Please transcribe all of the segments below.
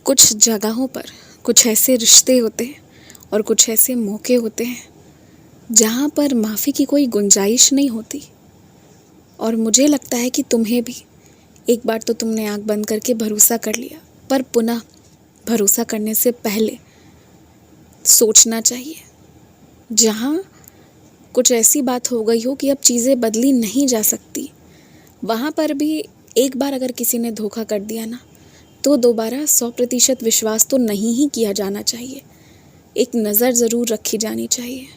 कुछ जगहों पर कुछ ऐसे रिश्ते होते हैं और कुछ ऐसे मौके होते हैं जहाँ पर माफ़ी की कोई गुंजाइश नहीं होती। और मुझे लगता है कि तुम्हें भी एक बार तो तुमने आँख बंद करके भरोसा कर लिया, पर पुनः भरोसा करने से पहले सोचना चाहिए। जहाँ कुछ ऐसी बात हो गई हो कि अब चीज़ें बदली नहीं जा सकती, वहाँ पर भी एक बार अगर किसी ने धोखा कर दिया ना, तो दोबारा 100% विश्वास तो नहीं ही किया जाना चाहिए। एक नज़र ज़रूर रखी जानी चाहिए।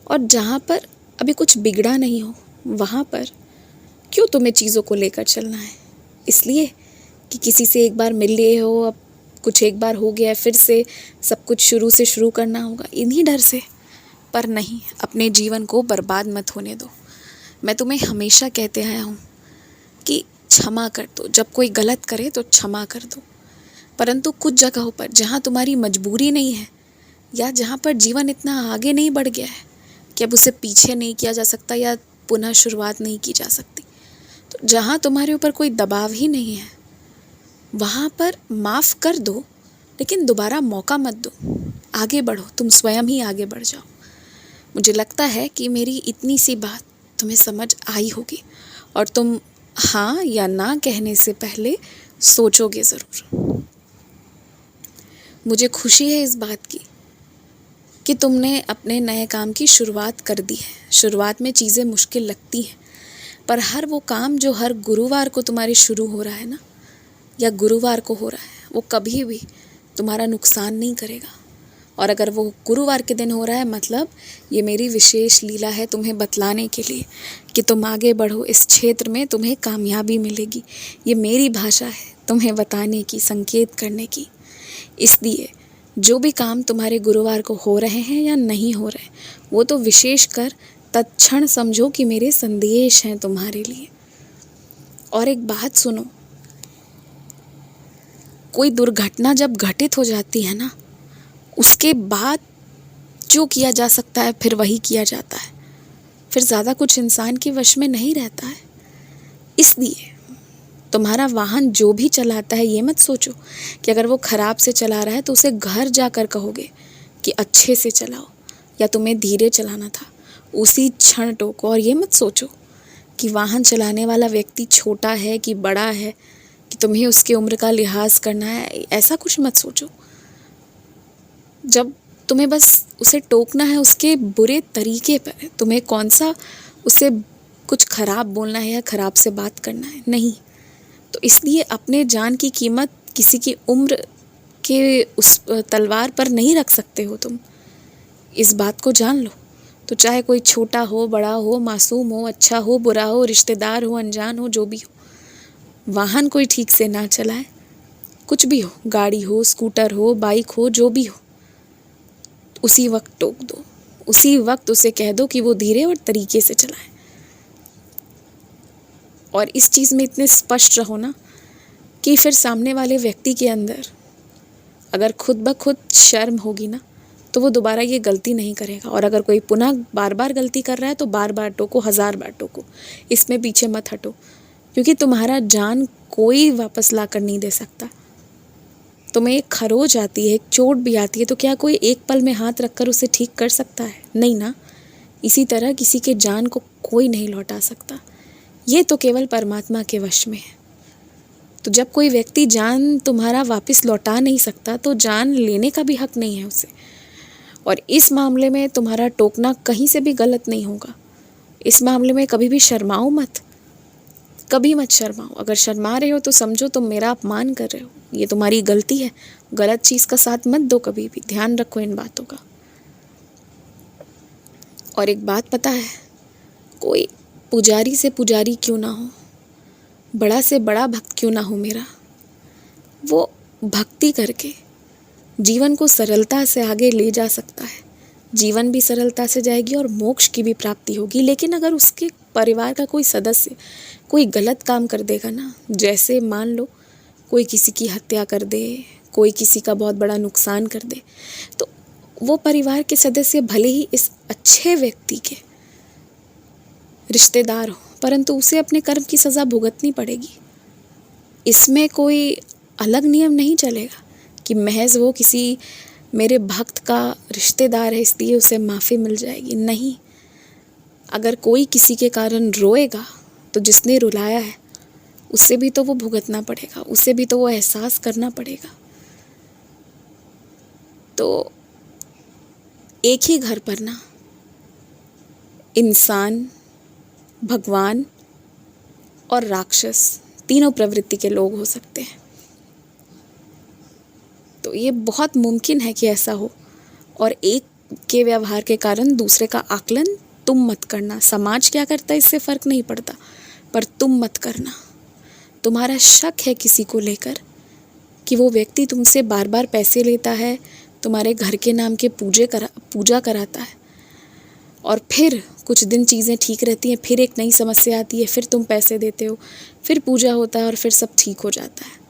और जहाँ पर अभी कुछ बिगड़ा नहीं हो, वहाँ पर क्यों तुम्हें चीज़ों को लेकर चलना है? इसलिए कि किसी से एक बार मिल लिए हो, अब कुछ एक बार हो गया है, फिर से सब कुछ शुरू से शुरू करना होगा, इन्हीं डर से। पर नहीं, अपने जीवन को बर्बाद मत होने दो। मैं तुम्हें हमेशा कहते आया हूँ कि क्षमा कर दो, जब कोई गलत करे तो क्षमा कर दो। परंतु कुछ जगहों पर जहाँ तुम्हारी मजबूरी नहीं है, या जहाँ पर जीवन इतना आगे नहीं बढ़ गया है कि अब उसे पीछे नहीं किया जा सकता या पुनः शुरुआत नहीं की जा सकती, तो जहाँ तुम्हारे ऊपर कोई दबाव ही नहीं है, वहाँ पर माफ़ कर दो, लेकिन दोबारा मौका मत दो। आगे बढ़ो, तुम स्वयं ही आगे बढ़ जाओ। मुझे लगता है कि मेरी इतनी सी बात तुम्हें समझ आई होगी और तुम हाँ या ना कहने से पहले सोचोगे ज़रूर। मुझे खुशी है इस बात की कि तुमने अपने नए काम की शुरुआत कर दी है। शुरुआत में चीज़ें मुश्किल लगती हैं, पर हर वो काम जो हर गुरुवार को तुम्हारे शुरू हो रहा है ना, या गुरुवार को हो रहा है, वो कभी भी तुम्हारा नुकसान नहीं करेगा। और अगर वो गुरुवार के दिन हो रहा है, मतलब ये मेरी विशेष लीला है तुम्हें बतलाने के लिए कि तुम आगे बढ़ो, इस क्षेत्र में तुम्हें कामयाबी मिलेगी। ये मेरी भाषा है तुम्हें बताने की, संकेत करने की। इसलिए जो भी काम तुम्हारे गुरुवार को हो रहे हैं या नहीं हो रहे, वो तो विशेष कर तत्क्षण समझो कि मेरे संदेश हैं तुम्हारे लिए। और एक बात सुनो, कोई दुर्घटना जब घटित हो जाती है ना, उसके बाद जो किया जा सकता है फिर वही किया जाता है। फिर ज़्यादा कुछ इंसान के वश में नहीं रहता है। इसलिए तुम्हारा वाहन जो भी चलाता है, ये मत सोचो कि अगर वो ख़राब से चला रहा है तो उसे घर जाकर कहोगे कि अच्छे से चलाओ, या तुम्हें धीरे चलाना था, उसी क्षण टोको। और ये मत सोचो कि वाहन चलाने वाला व्यक्ति छोटा है कि बड़ा है, कि तुम्हें उसकी उम्र का लिहाज करना है, ऐसा कुछ मत सोचो। जब तुम्हें बस उसे टोकना है उसके बुरे तरीके पर, तुम्हें कौन सा उसे कुछ ख़राब बोलना है या ख़राब से बात करना है, नहीं। तो इसलिए अपने जान की कीमत किसी की उम्र के उस तलवार पर नहीं रख सकते हो तुम। इस बात को जान लो। तो चाहे कोई छोटा हो, बड़ा हो, मासूम हो, अच्छा हो, बुरा हो, रिश्तेदार हो, अनजान हो, जो भी हो, वाहन कोई ठीक से ना चलाए, कुछ भी हो, गाड़ी हो, स्कूटर हो, बाइक हो, जो भी हो, उसी वक्त टोक दो। उसी वक्त उसे कह दो कि वो धीरे और तरीके से चलाए। और इस चीज़ में इतने स्पष्ट रहो ना कि फिर सामने वाले व्यक्ति के अंदर अगर खुद ब खुद शर्म होगी ना, तो वो दोबारा ये गलती नहीं करेगा। और अगर कोई पुनः बार बार गलती कर रहा है तो बार बार टोको, 1000 बार टोको, इसमें पीछे मत हटो, क्योंकि तुम्हारा जान कोई वापस ला कर नहीं दे सकता। तुम्हें एक खरोच आती है, एक चोट भी आती है, तो क्या कोई एक पल में हाथ रखकर उसे ठीक कर सकता है? नहीं ना। इसी तरह किसी के जान को कोई नहीं लौटा सकता। ये तो केवल परमात्मा के वश में है। तो जब कोई व्यक्ति जान तुम्हारा वापस लौटा नहीं सकता, तो जान लेने का भी हक नहीं है उसे। और इस मामले में तुम्हारा टोकना कहीं से भी गलत नहीं होगा। इस मामले में कभी भी शर्माओ मत, कभी मत शर्माओ। अगर शर्मा रहे हो तो समझो तुम मेरा अपमान कर रहे हो, ये तुम्हारी गलती है। गलत चीज़ का साथ मत दो कभी भी, ध्यान रखो इन बातों का। और एक बात पता है, कोई पुजारी से पुजारी क्यों ना हो, बड़ा से बड़ा भक्त क्यों ना हो मेरा, वो भक्ति करके जीवन को सरलता से आगे ले जा सकता है। जीवन भी सरलता से जाएगी और मोक्ष की भी प्राप्ति होगी। लेकिन अगर उसके परिवार का कोई सदस्य कोई गलत काम कर देगा ना, जैसे मान लो कोई किसी की हत्या कर दे, कोई किसी का बहुत बड़ा नुकसान कर दे, तो वो परिवार के सदस्य भले ही इस अच्छे व्यक्ति के रिश्तेदार हो, परंतु उसे अपने कर्म की सज़ा भुगतनी पड़ेगी। इसमें कोई अलग नियम नहीं चलेगा कि महज वो किसी मेरे भक्त का रिश्तेदार है इसलिए उसे माफ़ी मिल जाएगी। नहीं, अगर कोई किसी के कारण रोएगा तो जिसने रुलाया है उसे भी तो वो भुगतना पड़ेगा, उसे भी तो वो एहसास करना पड़ेगा। तो एक ही घर पर ना इंसान, भगवान और राक्षस तीनों प्रवृत्ति के लोग हो सकते हैं। तो ये बहुत मुमकिन है कि ऐसा हो, और एक के व्यवहार के कारण दूसरे का आकलन तुम मत करना। समाज क्या करता है इससे फ़र्क नहीं पड़ता, पर तुम मत करना। तुम्हारा शक है किसी को लेकर कि वो व्यक्ति तुमसे बार बार पैसे लेता है, तुम्हारे घर के नाम के पूजा कराता है, और फिर कुछ दिन चीज़ें ठीक रहती हैं, फिर एक नई समस्या आती है, फिर तुम पैसे देते हो, फिर पूजा होता है और फिर सब ठीक हो जाता है।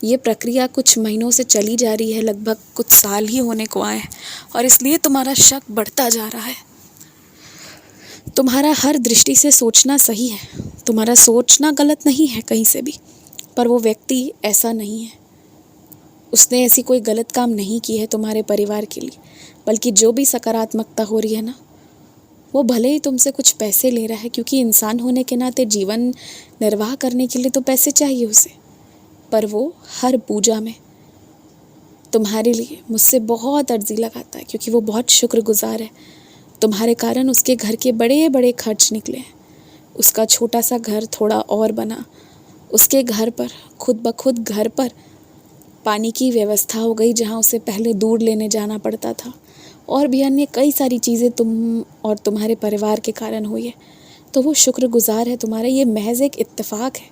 ये प्रक्रिया कुछ महीनों से चली जा रही है, लगभग कुछ साल ही होने को आए हैं, और इसलिए तुम्हारा शक बढ़ता जा रहा है। तुम्हारा हर दृष्टि से सोचना सही है, तुम्हारा सोचना गलत नहीं है कहीं से भी, पर वो व्यक्ति ऐसा नहीं है। उसने ऐसी कोई गलत काम नहीं की है तुम्हारे परिवार के लिए, बल्कि जो भी सकारात्मकता हो रही है ना, वो भले ही तुमसे कुछ पैसे ले रहा है, क्योंकि इंसान होने के नाते जीवन निर्वाह करने के लिए तो पैसे चाहिए उसे, पर वो हर पूजा में तुम्हारे लिए मुझसे बहुत अर्जी लगाता है, क्योंकि वो बहुत शुक्रगुजार है। तुम्हारे कारण उसके घर के बड़े बड़े खर्च निकले हैं, उसका छोटा सा घर थोड़ा और बना, उसके घर पर खुद ब खुद घर पर पानी की व्यवस्था हो गई, जहाँ उसे पहले दूर लेने जाना पड़ता था, और भी अन्य कई सारी चीज़ें तुम और तुम्हारे परिवार के कारण हुई है। तो वो शुक्रगुजार है तुम्हारा। ये महज एक इत्तेफाक है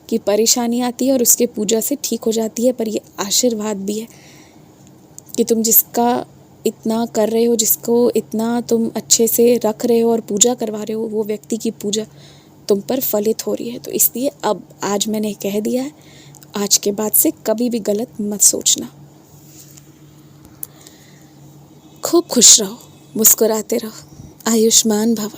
कि परेशानी आती है और उसके पूजा से ठीक हो जाती है, पर ये आशीर्वाद भी है कि तुम जिसका इतना कर रहे हो, जिसको इतना तुम अच्छे से रख रहे हो और पूजा करवा रहे हो, वो व्यक्ति की पूजा तुम पर फलित हो रही है। तो इसलिए अब आज मैंने कह दिया है, आज के बाद से कभी भी गलत मत सोचना। खूब खुश रहो, मुस्कुराते रहो, आयुष्मान भव।